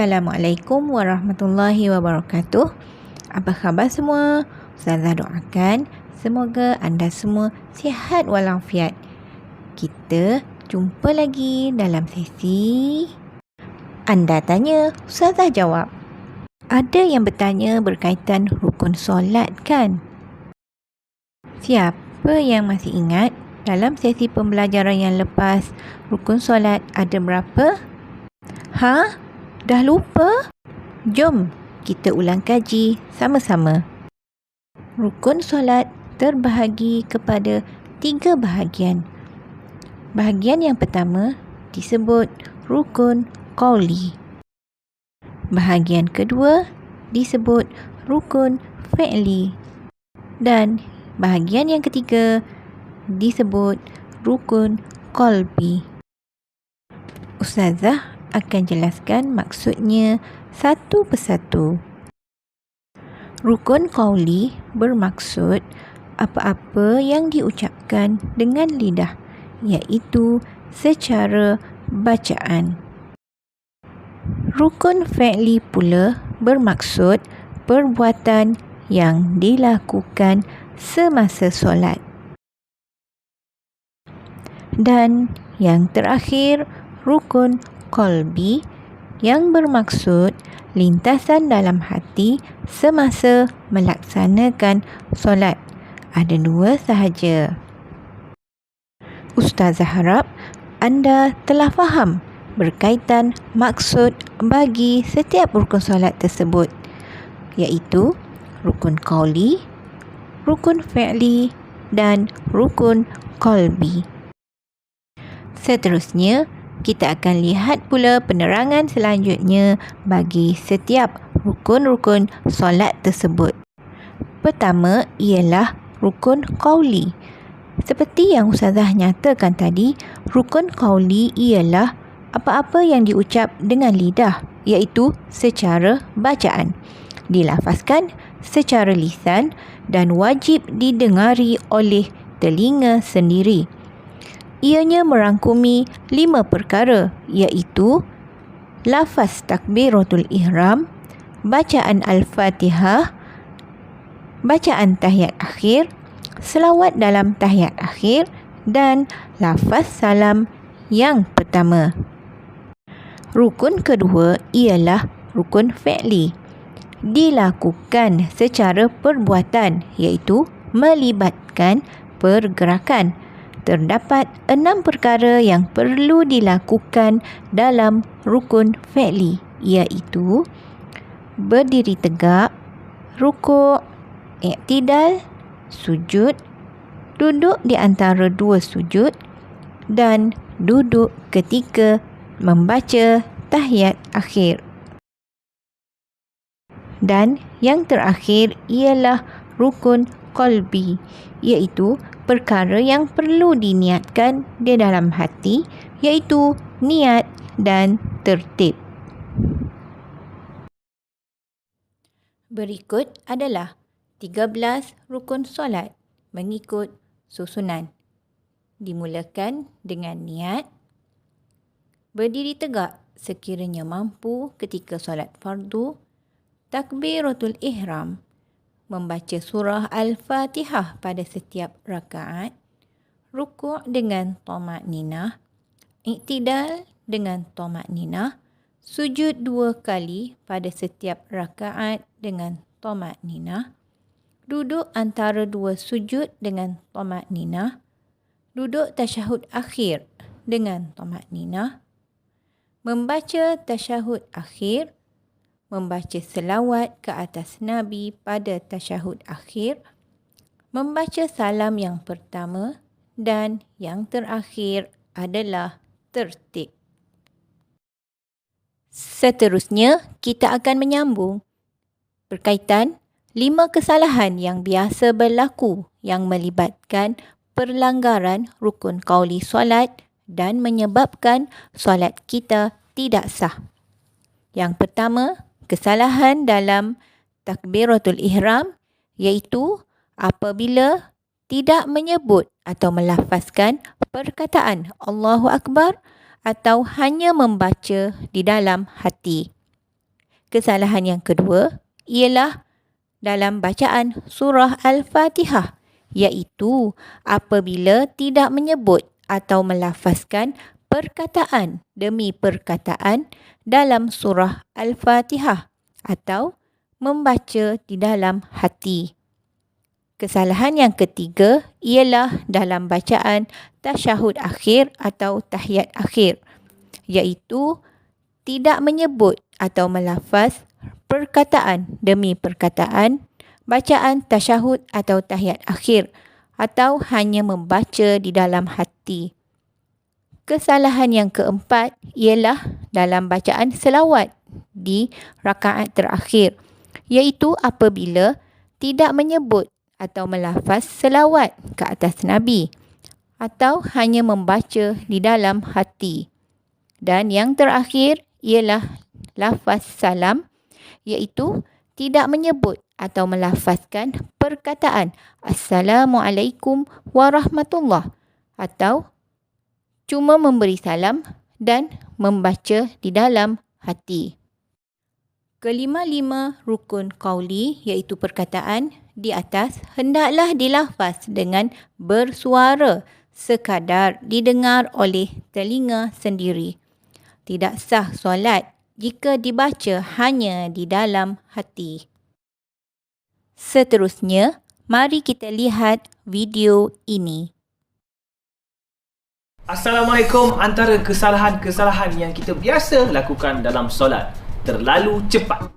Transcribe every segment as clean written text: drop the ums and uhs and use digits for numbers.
Assalamualaikum warahmatullahi wabarakatuh. Apa khabar semua? Ustazah doakan semoga anda semua sihat walafiat. Kita jumpa lagi dalam sesi Anda Tanya, Ustazah Jawab. Ada yang bertanya berkaitan rukun solat kan? Siapa yang masih ingat dalam sesi pembelajaran yang lepas rukun solat ada berapa? Dah lupa? Jom kita ulang kaji sama-sama. Rukun solat terbahagi kepada 3 bahagian. Bahagian yang pertama disebut rukun qauli. Bahagian kedua disebut rukun fi'li. Dan bahagian yang ketiga disebut rukun qalbi. Ustazah akan jelaskan maksudnya satu persatu. Rukun qauli bermaksud apa-apa yang diucapkan dengan lidah, iaitu secara bacaan. Rukun fi'li pula bermaksud perbuatan yang dilakukan semasa solat. Dan yang terakhir, rukun qalbi yang bermaksud lintasan dalam hati semasa melaksanakan solat. Ada 2 sahaja. Ustazah harap anda telah faham berkaitan maksud bagi setiap rukun solat tersebut, iaitu rukun qauli, rukun fi'li dan rukun qalbi. Seterusnya, kita akan lihat pula penerangan selanjutnya bagi setiap rukun-rukun solat tersebut. Pertama ialah rukun qauli. Seperti yang Ustazah nyatakan tadi, rukun qauli ialah apa-apa yang diucap dengan lidah, iaitu secara bacaan, dilafazkan secara lisan dan wajib didengari oleh telinga sendiri. Ianya merangkumi 5 perkara, iaitu lafaz takbiratul ihram, bacaan al-Fatihah, bacaan tahiyat akhir, selawat dalam tahiyat akhir dan lafaz salam yang pertama. Rukun kedua ialah rukun fi'li. Dilakukan secara perbuatan, iaitu melibatkan pergerakan. Terdapat 6 perkara yang perlu dilakukan dalam rukun fi'li, iaitu berdiri tegak, rukuk, i'tidal, sujud, duduk di antara 2 sujud dan duduk ketika membaca tahiyat akhir. Dan yang terakhir ialah rukun qalbi, iaitu perkara yang perlu diniatkan di dalam hati, iaitu niat dan tertib. Berikut adalah 13 rukun solat mengikut susunan. Dimulakan dengan niat, berdiri tegak sekiranya mampu ketika solat fardu, takbiratul ihram, membaca surah Al-Fatihah pada setiap rakaat, rukuk dengan tamakninah, i'tidal dengan tamakninah, sujud 2 kali pada setiap rakaat dengan tamakninah, duduk antara 2 sujud dengan tamakninah, duduk tasyahud akhir dengan tamakninah, membaca tasyahud akhir, membaca selawat ke atas Nabi pada tasyahud akhir, membaca salam yang pertama dan yang terakhir adalah tertib. Seterusnya, kita akan menyambung berkaitan 5 kesalahan yang biasa berlaku yang melibatkan perlanggaran rukun qauli solat dan menyebabkan solat kita tidak sah. Yang pertama, kesalahan dalam takbiratul ihram, iaitu apabila tidak menyebut atau melafazkan perkataan Allahu Akbar atau hanya membaca di dalam hati. Kesalahan yang kedua ialah dalam bacaan surah Al-Fatihah, iaitu apabila tidak menyebut atau melafazkan perkataan demi perkataan dalam surah Al-Fatihah atau membaca di dalam hati. Kesalahan yang ketiga ialah dalam bacaan tasyahud akhir atau tahiyat akhir, iaitu tidak menyebut atau melafaz perkataan demi perkataan bacaan tasyahud atau tahiyat akhir atau hanya membaca di dalam hati. Kesalahan yang keempat ialah dalam bacaan selawat di rakaat terakhir, iaitu apabila tidak menyebut atau melafaz selawat ke atas Nabi atau hanya membaca di dalam hati. Dan yang terakhir ialah lafaz salam, iaitu tidak menyebut atau melafazkan perkataan Assalamualaikum warahmatullah atau cuma memberi salam dan membaca di dalam hati. Kelima-lima rukun qauli, iaitu perkataan di atas, hendaklah dilafaz dengan bersuara sekadar didengar oleh telinga sendiri. Tidak sah solat jika dibaca hanya di dalam hati. Seterusnya, mari kita lihat video ini. Assalamualaikum. Antara kesalahan-kesalahan yang kita biasa lakukan dalam solat, terlalu cepat.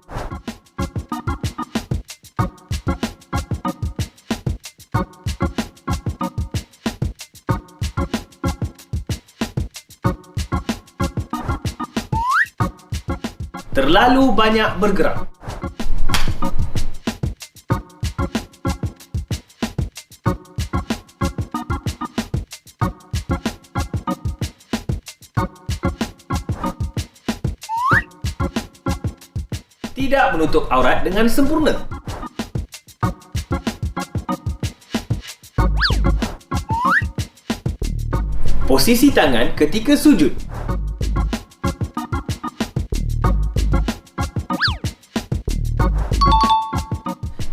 Terlalu banyak bergerak. Tidak menutup aurat dengan sempurna. Posisi tangan ketika sujud.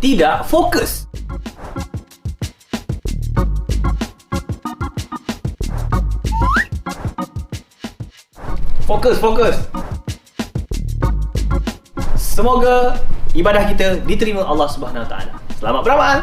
Tidak fokus. Fokus. Semoga ibadah kita diterima Allah Subhanahu Wa Taala. Selamat beramal.